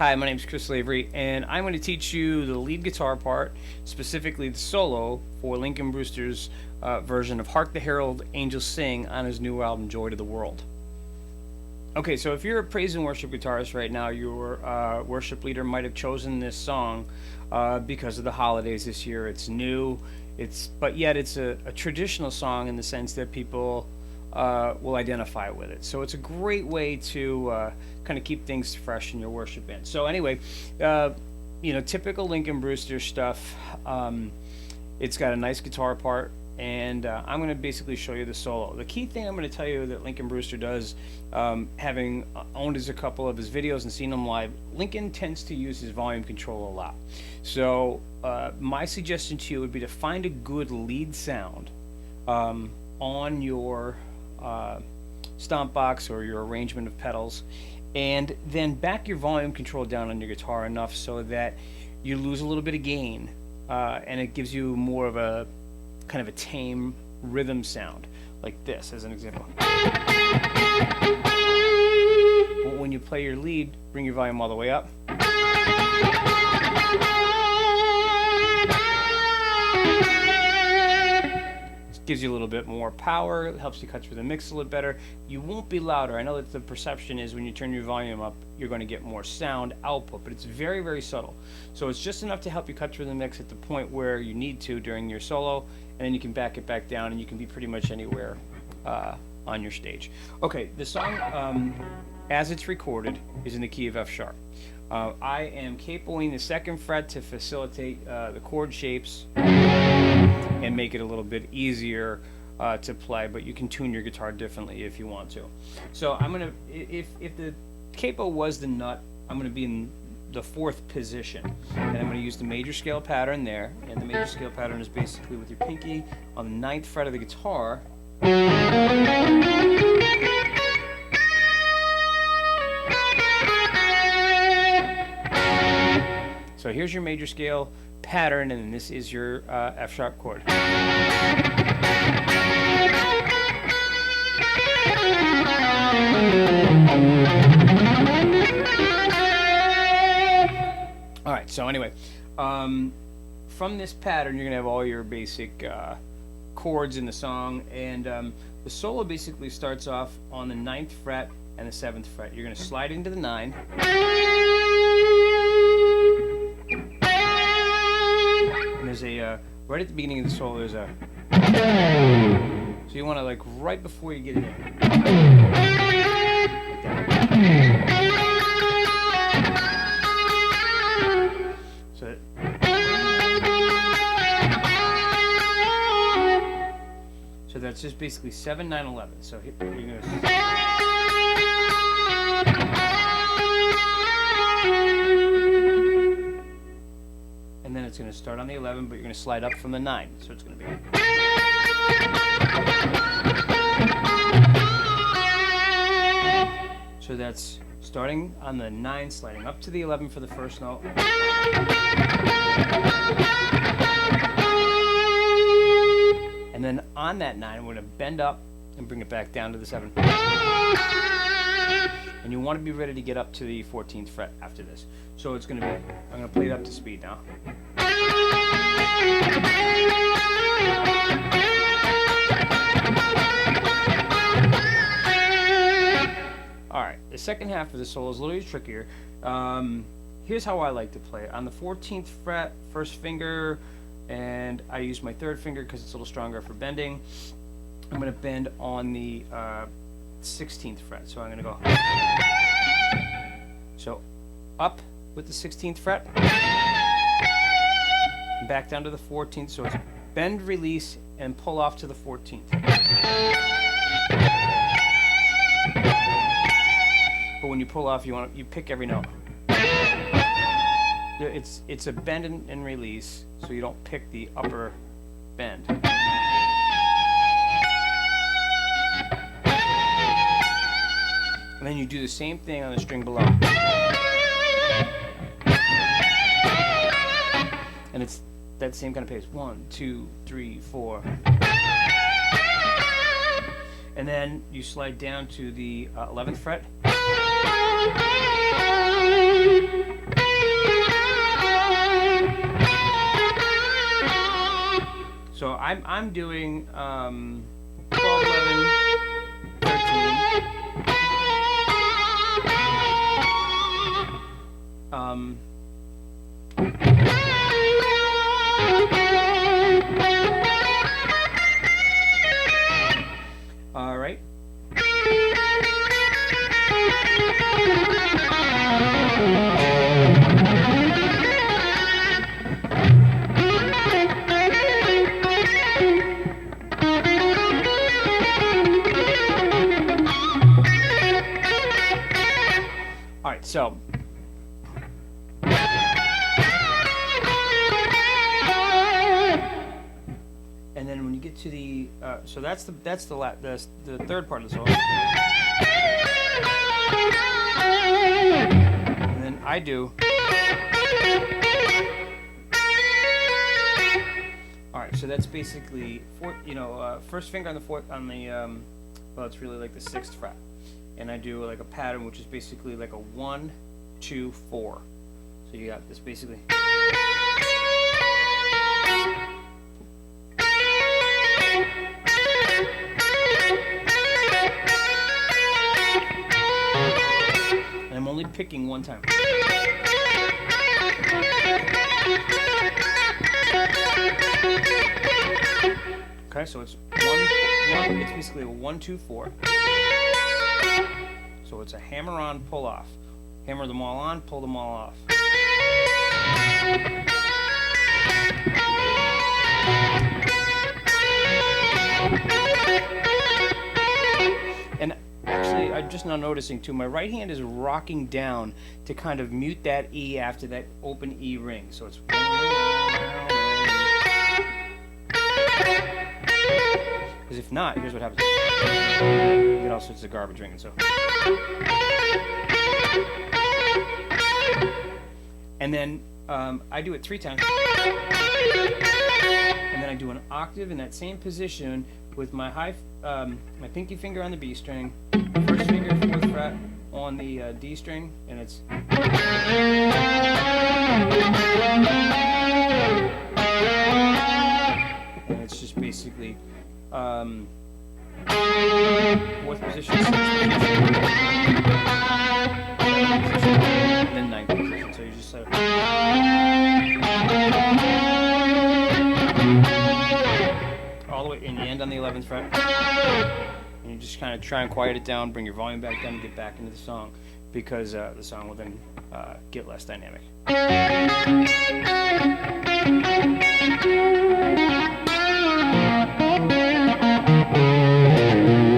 Hi, my name is Kris Lavery, and I'm going to teach you the lead guitar part, specifically the solo for Lincoln Brewster's version of Hark the Herald, Angels Sing on his new album, Joy to the World. Okay, so if you're a praise and worship guitarist right now, your worship leader might have chosen this song because of the holidays this year. It's new, but yet it's a traditional song in the sense that people will identify with it. So it's a great way to kind of keep things fresh in your worship band. So anyway, typical Lincoln Brewster stuff. It's got a nice guitar part, and I'm going to basically show you the solo. The key thing I'm going to tell you that Lincoln Brewster does, having owned a couple of his videos and seen them live, Lincoln tends to use his volume control a lot. So my suggestion to you would be to find a good lead sound on your stomp box or your arrangement of pedals, and then back your volume control down on your guitar enough so that you lose a little bit of gain, and it gives you more of a kind of a tame rhythm sound, like this as an example. But when you play your lead, bring your volume all the way up. Gives you a little bit more power. It helps you cut through the mix a little better. You won't be louder. I know that the perception is when you turn your volume up, you're going to get more sound output, but it's very, very subtle. So it's just enough to help you cut through the mix at the point where you need to during your solo, and then you can back it back down, and you can be pretty much anywhere on your stage. Okay, the song, as it's recorded, is in the key of F sharp. I am cabling the 2nd fret to facilitate the chord shapes and make it a little bit easier to play, but you can tune your guitar differently if you want to. So I'm gonna, if the capo was the nut, I'm gonna be in the 4th position, and I'm gonna use the major scale pattern there, and the major scale pattern is basically with your pinky on the 9th fret of the guitar. So here's your major scale pattern, and this is your F sharp chord. All right, so anyway, from this pattern, you're going to have all your basic chords in the song, and the solo basically starts off on the 9th fret and the 7th fret. You're going to slide into the 9. There's a right at the beginning of the solo. There's a so you want to, like, right before you get in. So that's just basically 7, 9, 11. So you're gonna. And then it's going to start on the 11, but you're going to slide up from the 9. So it's going to be. So that's starting on the 9, sliding up to the 11 for the first note. And then on that 9, I'm going to bend up and bring it back down to the 7. And you want to be ready to get up to the 14th fret after this. So it's going to be, I'm going to play it up to speed now. Alright, the second half of the solo is a little bit trickier. Here's how I like to play it. On the 14th fret, 1st finger, and I use my 3rd finger because it's a little stronger for bending. I'm going to bend on the 16th fret, so I'm going to go. So up with the 16th fret, and back down to the 14th, so it's bend, release, and pull off to the 14th. But when you pull off, you pick every note. It's a bend and release, so you don't pick the upper bend. And then you do the same thing on the string below. And it's that same kind of pace. 1, 2, 3, 4. And then you slide down to the 11th fret. So I'm doing 12, 11, 13. All right. All right, so and then when you get to the so that's the third part of the song. And then I do. All right, so that's basically first finger on the fourth on the well, it's really like the sixth fret, and I do like a pattern which is basically like a 1, 2, 4. So you got this basically. And I'm only picking one time. Okay, so it's one. It's basically a 1, 2, 4. So it's a hammer on, pull off. Hammer them all on, pull them all off. And actually, I'm just now noticing too, my right hand is rocking down to kind of mute that E after that open E ring. So it's. Because if not, here's what happens. You get all sorts of garbage ringing. So. And then I do it 3 times. And then I do an octave in that same position with my my pinky finger on the B string, first finger 4th fret on the D string, and it's. And it's just basically 4th position, 6th position, and then 9th position. So you just all the way, and you end on the 11th fret. And you just kind of try and quiet it down, bring your volume back down, and get back into the song, because the song will then get less dynamic.